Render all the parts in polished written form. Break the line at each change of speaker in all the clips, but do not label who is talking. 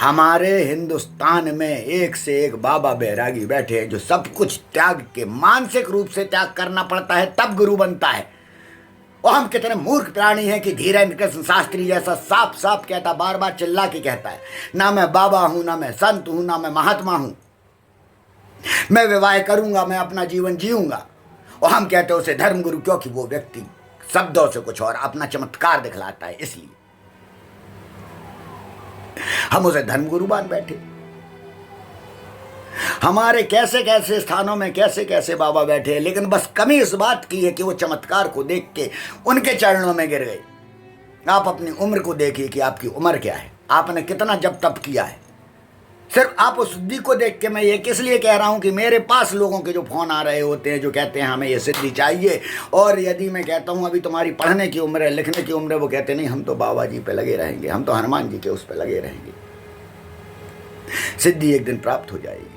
हमारे हिंदुस्तान में एक से एक बाबा बैरागी बैठे हैं जो सब कुछ त्याग के, मानसिक रूप से त्याग करना पड़ता है तब गुरु बनता है। और हम कितने मूर्ख प्राणी हैं कि धीरेन्द्र कृष्ण शास्त्री जैसा साफ साफ कहता, बार बार चिल्ला के कहता है, ना मैं बाबा हूं, ना मैं संत हूं, ना मैं महात्मा हूं, मैं विवाह करूंगा, मैं अपना जीवन जीऊंगा। और हम कहते हैं उसे धर्मगुरु, क्योंकि वो व्यक्ति शब्दों से कुछ और अपना चमत्कार दिखलाता है, इसलिए हम उसे धर्मगुरु मान बैठे। हमारे कैसे कैसे स्थानों में कैसे कैसे बाबा बैठे हैं, लेकिन बस कमी इस बात की है कि वो चमत्कार को देख के उनके चरणों में गिर गए। आप अपनी उम्र को देखिए कि आपकी उम्र क्या है, आपने कितना जब तप किया है। सिर्फ आप उस सिद्धि को देख के, मैं ये किस लिए कह रहा हूं कि मेरे पास लोगों के जो फोन आ रहे होते हैं जो कहते हैं हमें ये सिद्धि चाहिए, और यदि मैं कहता हूं अभी तुम्हारी पढ़ने की उम्र है, लिखने की उम्र है, वो कहते नहीं हम तो बाबा जी पे लगे रहेंगे, हम तो हनुमान जी के उस पे लगे रहेंगे, सिद्धि एक दिन प्राप्त हो जाएगी।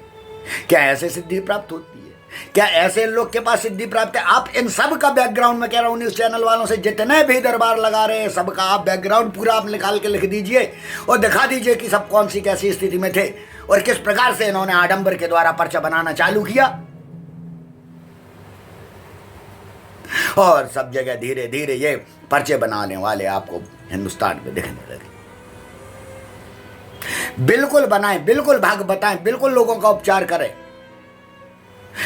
क्या ऐसे सिद्धि प्राप्त होती है? क्या ऐसे लोग के पास सिद्धि प्राप्त है? आप इन सब का बैकग्राउंड में कह रहा हूं, न्यूज चैनल वालों से जितने भी दरबार लगा रहे हैं सबका आप बैकग्राउंड पूरा आप निकाल के लिख दीजिए और दिखा दीजिए कि सब कौन सी कैसी स्थिति में थे और किस प्रकार से इन्होंने आडंबर के द्वारा पर्चा बनाना चालू किया। और सब जगह धीरे धीरे ये पर्चे बनाने वाले आपको हिंदुस्तान में दिखने लगे। बिल्कुल बनाएं, बिल्कुल भाग बताएं, बिल्कुल लोगों का उपचार करें,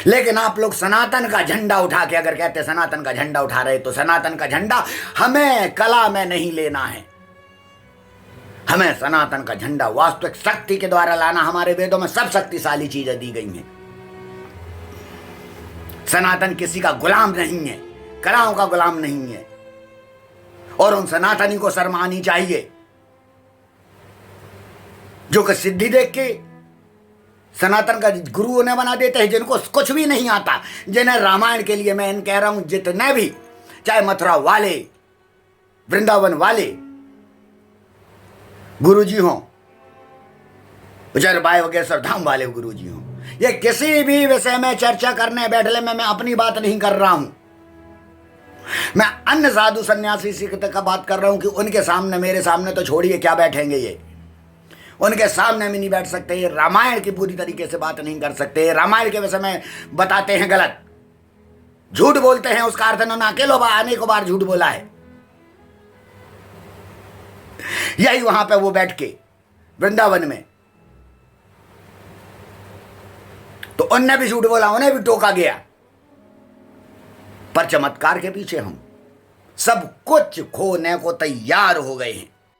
लेकिन आप लोग सनातन का झंडा उठा के अगर कहते सनातन का झंडा उठा रहे, तो सनातन का झंडा हमें कला में नहीं लेना है, हमें सनातन का झंडा वास्तविक शक्ति के द्वारा लाना। हमारे वेदों में सब शक्तिशाली चीजें दी गई हैं। सनातन किसी का गुलाम नहीं है, कलाओं का गुलाम नहीं है, और उन सनातनी को शर्म आनी चाहिए जो कि सिद्धि देख के सनातन का गुरु उन्हें बना देते हैं जिनको कुछ भी नहीं आता, जिन्हें रामायण के लिए मैं इन कह रहा हूं, जितने भी चाहे मथुरा वाले, वृंदावन वाले गुरुजी हों, चाहे बागेश्वर धाम वाले गुरुजी हों, ये किसी भी विषय में चर्चा करने बैठने में मैं अपनी बात नहीं कर रहा हूं, मैं अन्य साधु सन्यासी सिख का बात कर रहा हूं कि उनके सामने, मेरे सामने तो छोड़िए क्या बैठेंगे, ये उनके सामने भी नहीं बैठ सकते, ये रामायण की पूरी तरीके से बात नहीं कर सकते, रामायण के विषय में बताते हैं गलत, झूठ बोलते हैं, उसका अर्थ उन्होंने अनेकों बार झूठ बोला है। यही वहां पे वो बैठ के वृंदावन में, तो उनने भी झूठ बोला, उन्हें भी टोका गया, पर चमत्कार के पीछे हम सब कुछ खोने को तैयार हो गए हैं।